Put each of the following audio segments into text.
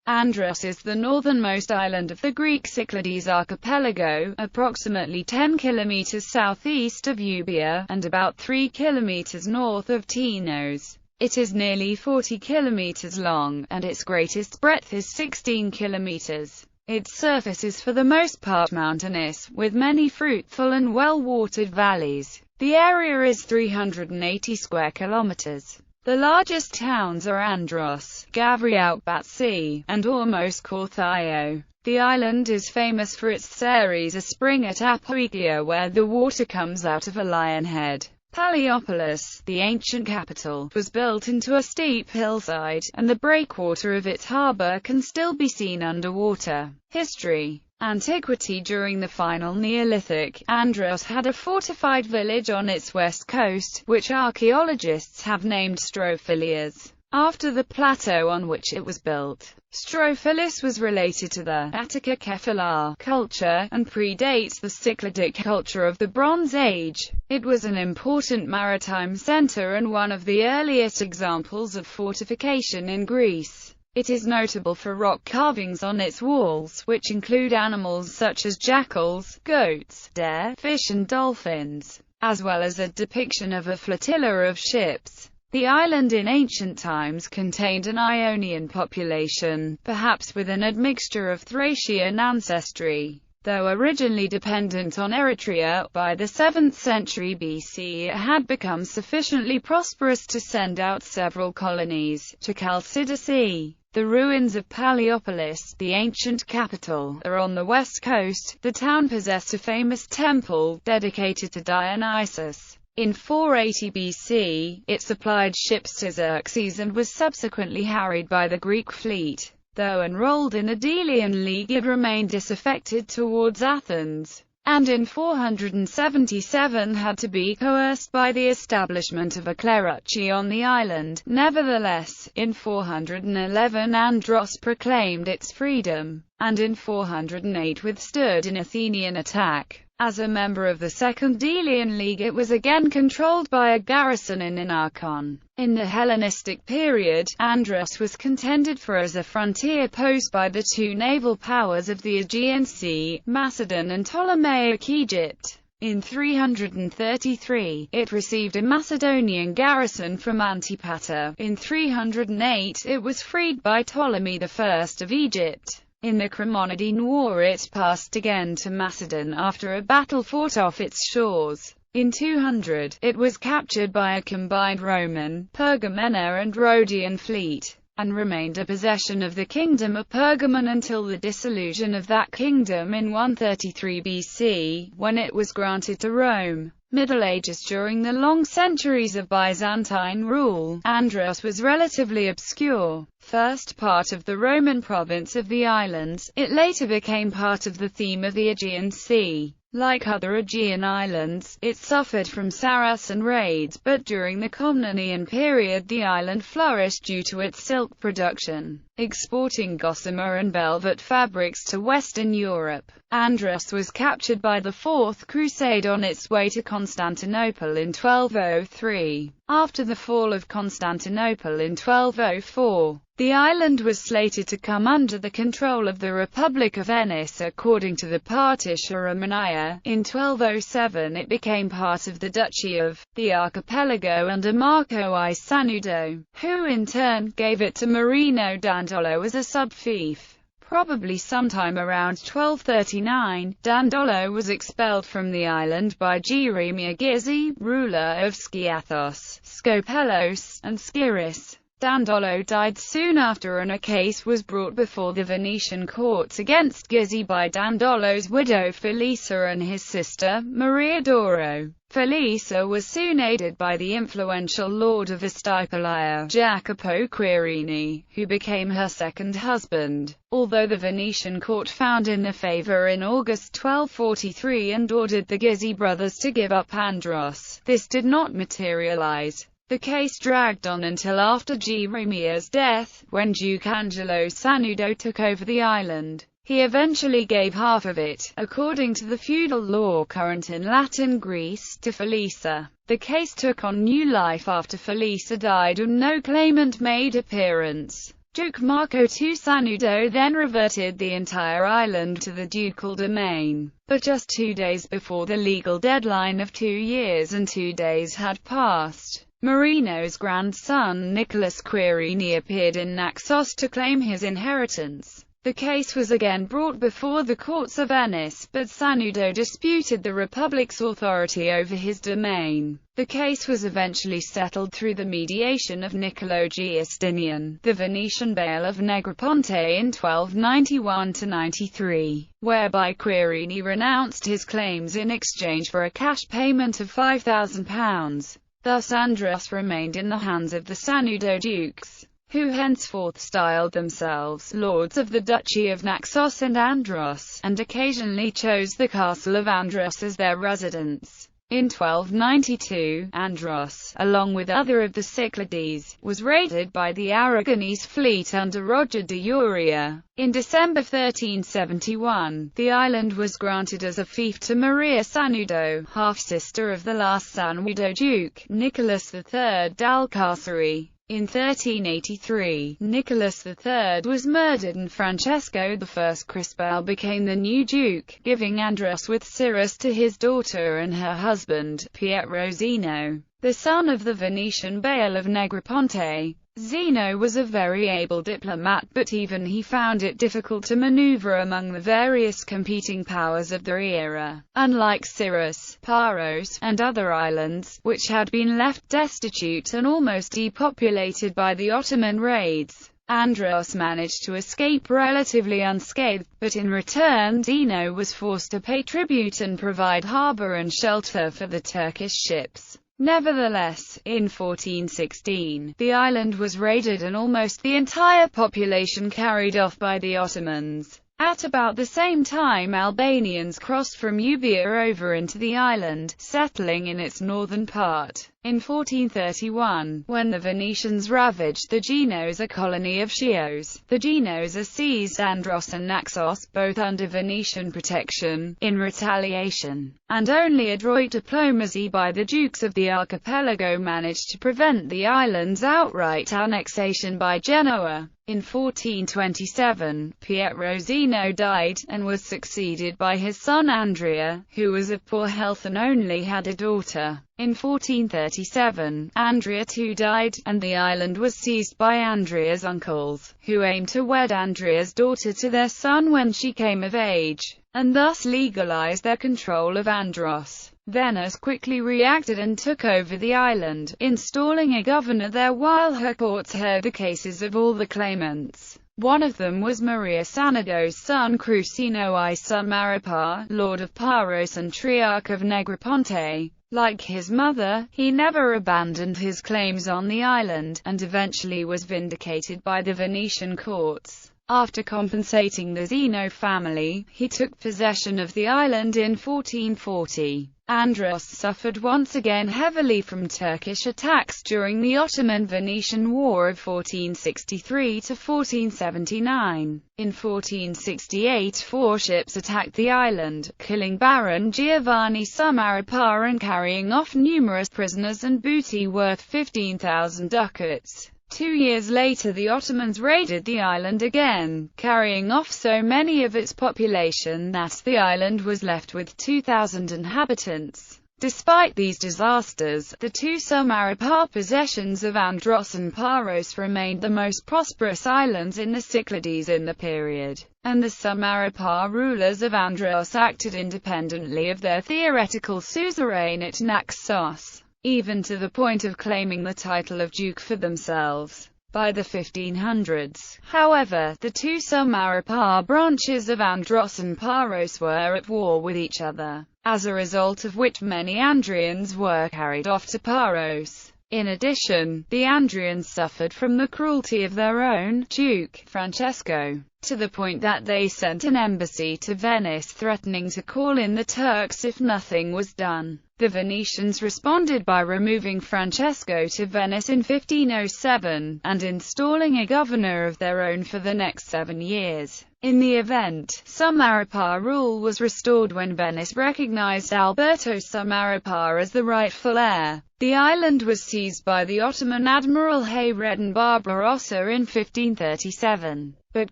Andros is the northernmost island of the Greek Cyclades archipelago, approximately 10 km southeast of Euboea, and about 3 km north of Tinos. It is nearly 40 km long, and its greatest breadth is 16 km. Its surface is for the most part mountainous, with many fruitful and well-watered valleys. The area is 380 square kilometers. The largest towns are Andros, Vassilis, and almost Kyrtatas. The island is famous for its series a spring at Euboea where the water comes out of a lion head. Paliopolis, the ancient capital, was built into a steep hillside, and the breakwater of its harbour can still be seen underwater. History. Antiquity. During the final Neolithic, Andros had a fortified village on its west coast, which archaeologists have named Strophilis, after the plateau on which it was built. Strophilis was related to the Attica Kephilar culture, and predates the Cycladic culture of the Bronze Age. It was an important maritime centre and one of the earliest examples of fortification in Greece. It is notable for rock carvings on its walls, which include animals such as jackals, goats, deer, fish and dolphins, as well as a depiction of a flotilla of ships. The island in ancient times contained an Ionian population, perhaps with an admixture of Thracian ancestry. Though originally dependent on Eritrea, by the 7th century BC it had become sufficiently prosperous to send out several colonies to Chalcidice. The ruins of Paliopolis, the ancient capital, are on the west coast. The town possessed a famous temple, dedicated to Dionysus. In 480 BC, it supplied ships to Xerxes and was subsequently harried by the Greek fleet. Though enrolled in the Delian League, it remained disaffected towards Athens, and in 477 had to be coerced by the establishment of a cleruchy on the island. Nevertheless, in 411 Andros proclaimed its freedom, and in 408 withstood an Athenian attack. As a member of the Second Delian League, it was again controlled by a garrison in Inarchon. In the Hellenistic period, Andros was contended for as a frontier post by the two naval powers of the Aegean Sea, Macedon and Ptolemaic Egypt. In 333, it received a Macedonian garrison from Antipater. In 308, it was freed by Ptolemy I of Egypt. In the Cremonidine War it passed again to Macedon after a battle fought off its shores. In 200, it was captured by a combined Roman, Pergamena and Rhodian fleet, and remained a possession of the kingdom of Pergamon until the dissolution of that kingdom in 133 BC, when it was granted to Rome. Middle Ages. During the long centuries of Byzantine rule, Andros was relatively obscure. First part of the Roman province of the islands, it later became part of the theme of the Aegean Sea. Like other Aegean islands, it suffered from Saracen raids, but during the Komnenian period the island flourished due to its silk production, exporting gossamer and velvet fabrics to Western Europe. Andros was captured by the Fourth Crusade on its way to Constantinople in 1203. After the fall of Constantinople in 1204, the island was slated to come under the control of the Republic of Venice according to the Partitia Romania. In 1207 it became part of the Duchy of the Archipelago under Marco I Sanudo, who in turn gave it to Marino Dandolo as a sub-fief. Probably sometime around 1239, Dandolo was expelled from the island by Jeremia Gizzi, ruler of Skiathos, Skopelos, and Skiris. Dandolo died soon after and a case was brought before the Venetian courts against Gizzi by Dandolo's widow Felisa and his sister, Maria Doro. Felisa was soon aided by the influential lord of Astypalaia, Jacopo Quirini, who became her second husband. Although the Venetian court found in their favour in August 1243 and ordered the Gizzi brothers to give up Andros, this did not materialize. The case dragged on until after Jeremia's death, when Duke Angelo Sanudo took over the island. He eventually gave half of it, according to the feudal law current in Latin Greece, to Felisa. The case took on new life after Felisa died and no claimant made appearance. Duke Marco II Sanudo then reverted the entire island to the ducal domain. But just 2 days before the legal deadline of 2 years and 2 days had passed, Marino's grandson Nicholas Querini appeared in Naxos to claim his inheritance. The case was again brought before the courts of Venice, but Sanudo disputed the Republic's authority over his domain. The case was eventually settled through the mediation of Niccolo Giustinian, the Venetian Bail of Negroponte in 1291–93, whereby Querini renounced his claims in exchange for a cash payment of £5,000. Thus Andros remained in the hands of the Sanudo dukes, who henceforth styled themselves Lords of the Duchy of Naxos and Andros, and occasionally chose the castle of Andros as their residence. In 1292, Andros, along with other of the Cyclades, was raided by the Aragonese fleet under Roger de Uria. In December 1371, the island was granted as a fief to Maria Sanudo, half-sister of the last Sanudo Duke, Nicholas III d'Alcácer. In 1383, Nicholas III was murdered and Francesco I Crispel became the new duke, giving Andros with Cyrus to his daughter and her husband, Pietro Zeno, the son of the Venetian Bail of Negroponte. Zeno was a very able diplomat, but even he found it difficult to maneuver among the various competing powers of the era. Unlike Cyrus, Paros, and other islands, which had been left destitute and almost depopulated by the Ottoman raids, Andros managed to escape relatively unscathed, but in return Zeno was forced to pay tribute and provide harbour and shelter for the Turkish ships. Nevertheless, in 1416, the island was raided and almost the entire population carried off by the Ottomans. At about the same time, Albanians crossed from Euboea over into the island, settling in its northern part. In 1431, when the Venetians ravaged the Genoese, a colony of Chios, the Genoese seized Andros and Naxos, both under Venetian protection, in retaliation, and only adroit diplomacy by the dukes of the archipelago managed to prevent the island's outright annexation by Genoa. In 1427, Pietro Zeno died, and was succeeded by his son Andrea, who was of poor health and only had a daughter. In 1437, Andrea too died, and the island was seized by Andrea's uncles, who aimed to wed Andrea's daughter to their son when she came of age, and thus legalized their control of Andros. Venice quickly reacted and took over the island, installing a governor there while her courts heard the cases of all the claimants. One of them was Maria Sanudo's son Crucino I Sumaripar, Lord of Paros and Triarch of Negroponte. Like his mother, he never abandoned his claims on the island, and eventually was vindicated by the Venetian courts. After compensating the Zeno family, he took possession of the island in 1440. Andros suffered once again heavily from Turkish attacks during the Ottoman-Venetian War of 1463–1479. In 1468, 4 ships attacked the island, killing Baron Giovanni Sumaripar and carrying off numerous prisoners and booty worth 15,000 ducats. 2 years later the Ottomans raided the island again, carrying off so many of its population that the island was left with 2,000 inhabitants. Despite these disasters, the 2 Sumaripar possessions of Andros and Paros remained the most prosperous islands in the Cyclades in the period, and the Sumaripar rulers of Andros acted independently of their theoretical suzerainate Naxos, even to the point of claiming the title of duke for themselves. By the 1500s, however, the 2 Sumaripar branches of Andros and Paros were at war with each other, as a result of which many Andrians were carried off to Paros. In addition, the Andrians suffered from the cruelty of their own Duke, Francesco, to the point that they sent an embassy to Venice threatening to call in the Turks if nothing was done. The Venetians responded by removing Francesco to Venice in 1507, and installing a governor of their own for the next 7 years. In the event, Sumaripar rule was restored when Venice recognized Alberto Sumaripar as the rightful heir. The island was seized by the Ottoman Admiral Hayreddin Barbarossa in 1537, but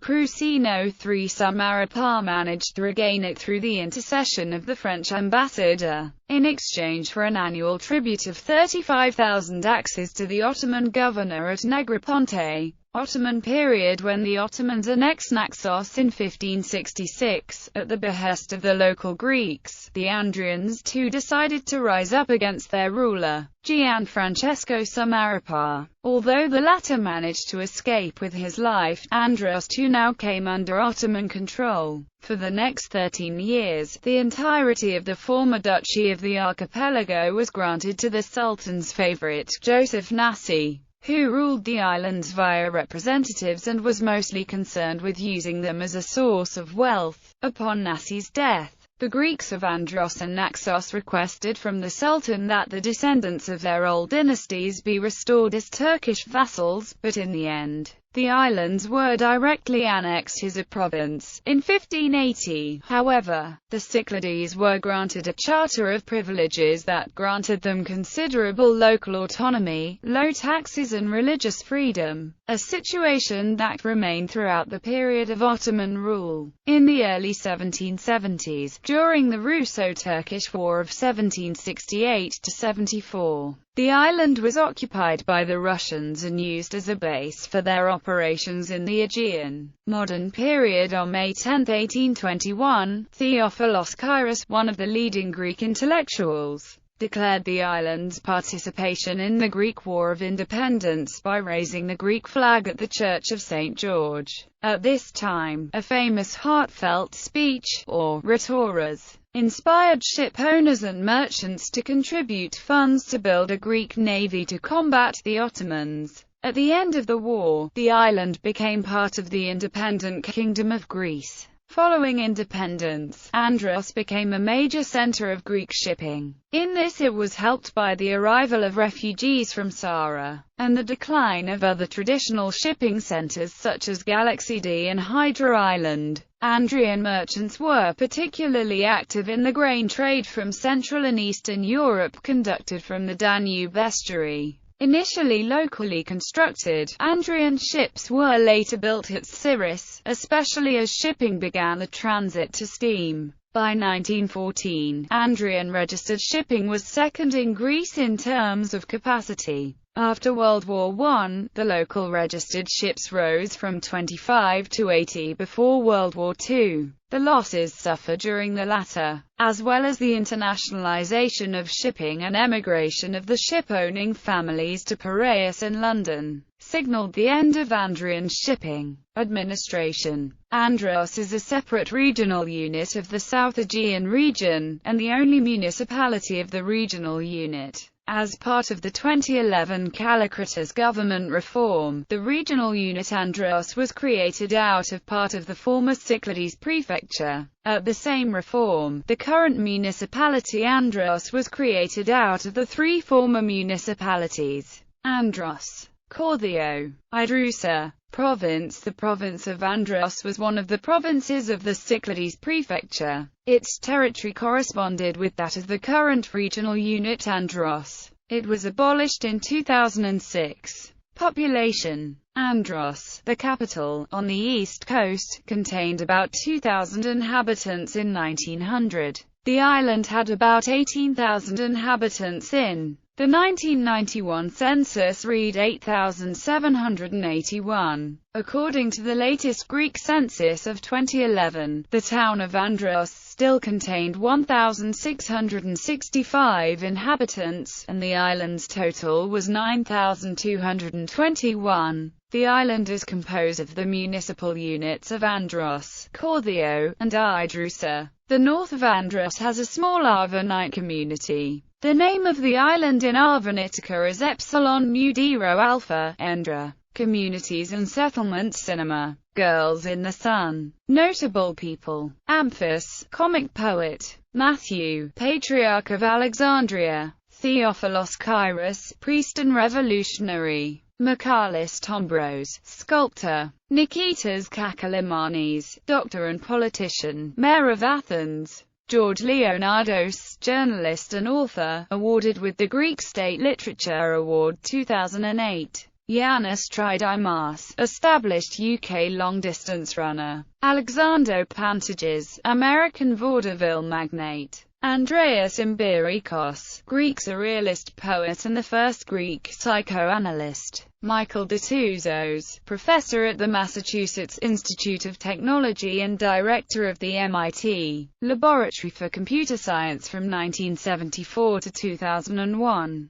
Crucino III Samarapa managed to regain it through the intercession of the French ambassador, in exchange for an annual tribute of 35,000 axes to the Ottoman governor at Negroponte. Ottoman period. When the Ottomans annexed Naxos in 1566, at the behest of the local Greeks, the Andrians too decided to rise up against their ruler, Gianfrancesco Samarapa. Although the latter managed to escape with his life, Andros too now came under Ottoman control. For the next 13 years, the entirety of the former Duchy of the Archipelago was granted to the Sultan's favorite, Joseph Nassi, who ruled the islands via representatives and was mostly concerned with using them as a source of wealth. Upon Nassi's death, the Greeks of Andros and Naxos requested from the Sultan that the descendants of their old dynasties be restored as Turkish vassals, but in the end, the islands were directly annexed as a province. In 1580, however, the Cyclades were granted a charter of privileges that granted them considerable local autonomy, low taxes and religious freedom, a situation that remained throughout the period of Ottoman rule. In the early 1770s, during the Russo-Turkish War of 1768–74, the island was occupied by the Russians and used as a base for their operations in the Aegean. Modern period. On May 10, 1821, Theophilos Kyrtatas, one of the leading Greek intellectuals, declared the island's participation in the Greek War of Independence by raising the Greek flag at the Church of St. George. At this time, a famous heartfelt speech, or rhetoras, inspired ship owners and merchants to contribute funds to build a Greek navy to combat the Ottomans. At the end of the war, the island became part of the independent Kingdom of Greece. Following independence, Andros became a major center of Greek shipping. In this it was helped by the arrival of refugees from Sahara, and the decline of other traditional shipping centers such as Galaxy D and Hydra Island. Andrian merchants were particularly active in the grain trade from Central and Eastern Europe conducted from the Danube estuary. Initially locally constructed, Andrian ships were later built at Syris, especially as shipping began the transit to steam. By 1914, Andrian registered shipping was second in Greece in terms of capacity. After World War I, the local registered ships rose from 25 to 80 before World War II. The losses suffered during the latter, as well as the internationalization of shipping and emigration of the ship-owning families to Piraeus and London, signaled the end of Andrian shipping. Administration. Andros is a separate regional unit of the South Aegean region, and the only municipality of the regional unit. As part of the 2011 Kyrtatas government reform, the regional unit Andros was created out of part of the former Cyclades prefecture. At the same reform, the current municipality Andros was created out of the three former municipalities: Andros, Korthio, Idrousa. Province. The province of Andros was one of the provinces of the Cyclades prefecture. Its territory corresponded with that of the current regional unit Andros. It was abolished in 2006. Population. Andros, the capital, on the east coast, contained about 2,000 inhabitants in 1900. The island had about 18,000 inhabitants in the 1991 census. Read 8,781. According to the latest Greek census of 2011, the town of Andros still contained 1,665 inhabitants, and the island's total was 9,221. The island is composed of the municipal units of Andros, Korthio, and Idrousa. The north of Andros has a small Arvanite community. The name of the island in Arvanitica is Epsilon Mu Dero Alpha, Endra. Communities and settlements. Cinema. Girls in the Sun. Notable people. Amphis, comic poet. Matthew, Patriarch of Alexandria. Theophilos Kyrtatas, priest and revolutionary. Michalis Tombros, sculptor. Nikitas Kakalimanes, doctor and politician. Mayor of Athens. George Leonardos, journalist and author, awarded with the Greek State Literature Award 2008. Yannis Tridimas, established UK long-distance runner. Alexander Pantages, American vaudeville magnate. Andreas Imbirikos, Greek surrealist poet and the first Greek psychoanalyst. Michael Detouzos, professor at the Massachusetts Institute of Technology and director of the MIT Laboratory for Computer Science from 1974 to 2001.